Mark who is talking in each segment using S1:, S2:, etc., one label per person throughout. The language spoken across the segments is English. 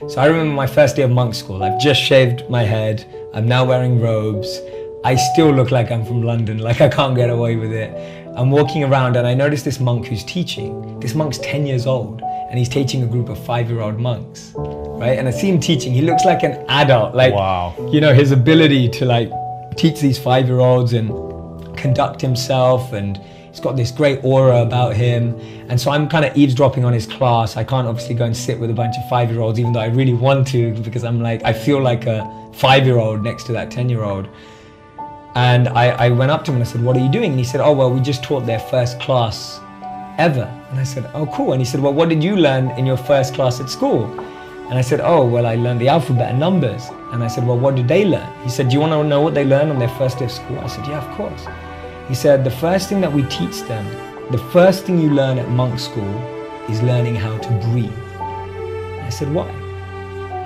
S1: So I remember my first day of monk school. I've just shaved my head. I'm now wearing robes. I still look like I'm from London, like I can't get away with it. I'm walking around and I notice this monk who's teaching. This monk's 10 years old and he's teaching a group of 5-year-old monks, right? And I see him teaching. He looks like an adult, like, wow. You know, his ability to like teach these 5-year-olds and conduct himself, and he's got this great aura about him. And so I'm kind of eavesdropping on his class. I can't obviously go and sit with a bunch of 5-year-olds, even though I really want to, because I'm like, I feel like a 5-year-old next to that 10-year-old. And I went up to him and I said, what are you doing? And he said, oh, well, we just taught their first class ever. And I said, oh, cool. And he said, well, what did you learn in your first class at school? And I said, oh, well, I learned the alphabet and numbers. And I said, well, what did they learn? He said, do you want to know what they learned on their first day of school? I said, yeah, of course. He said, the first thing that we teach them, the first thing you learn at monk school is learning how to breathe. I said, why?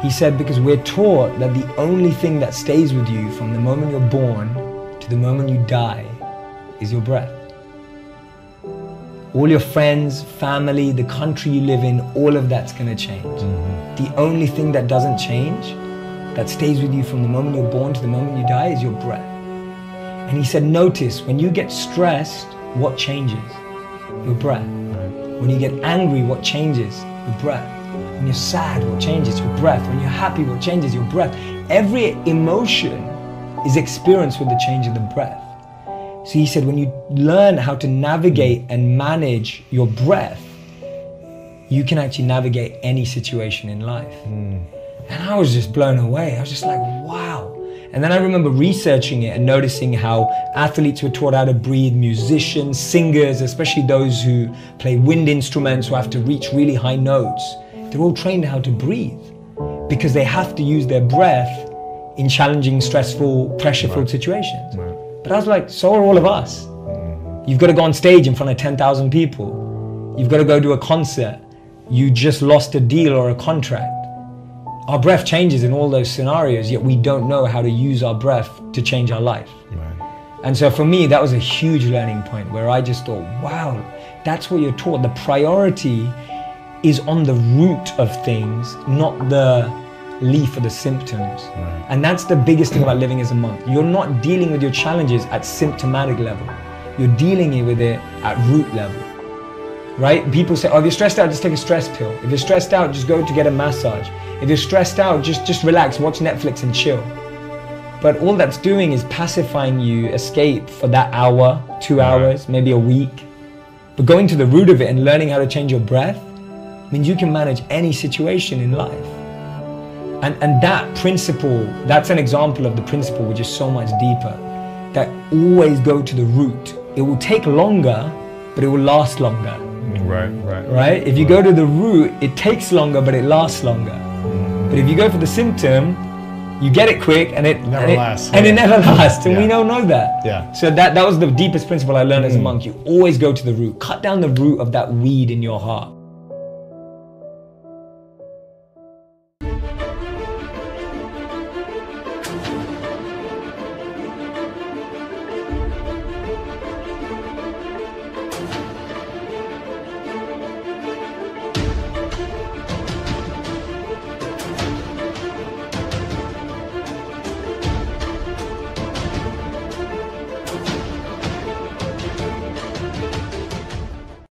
S1: He said, because we're taught that the only thing that stays with you from the moment you're born to the moment you die is your breath. All your friends, family, the country you live in, all of that's going to change. Mm-hmm. The only thing that doesn't change, that stays with you from the moment you're born to the moment you die, is your breath. And he said, notice, when you get stressed, what changes? Your breath. When you get angry, what changes? Your breath. When you're sad, what changes? Your breath. When you're happy, what changes? Your breath. Every emotion is experienced with the change of the breath. So he said, when you learn how to navigate and manage your breath, you can actually navigate any situation in life. And I was just blown away. I was just like, wow. And then I remember researching it and noticing how athletes were taught how to breathe, musicians, singers, especially those who play wind instruments who have to reach really high notes. They're all trained how to breathe because they have to use their breath in challenging, stressful, pressure-filled situations. But I was like, so are all of us. You've got to go on stage in front of 10,000 people. You've got to go do a concert. You just lost a deal or a contract. Our breath changes in all those scenarios, yet we don't know how to use our breath to change our life. And so for me, that was a huge learning point where I just thought, wow, that's what you're taught. The priority is on the root of things, not the leaf or the symptoms. And that's the biggest thing about living as a monk. You're not dealing with your challenges at symptomatic level. You're dealing with it at root level, right? People say, oh, if you're stressed out, just take a stress pill. If you're stressed out, just go to get a massage. If you're stressed out, just relax, watch Netflix and chill. But all that's doing is pacifying you, escape for that hour, 2 hours, maybe a week. But going to the root of it and learning how to change your breath means you can manage any situation in life. And that principle, that's an example of the principle which is so much deeper, that always go to the root. It will take longer, but it will last longer. Right? If you go to the root, it takes longer, but it lasts longer. But if you go for the symptom, you get it quick and it never lasts. And it never lasts, and we don't know that. So that was the deepest principle I learned as a monk. You always go to the root. Cut down the root of that weed in your heart.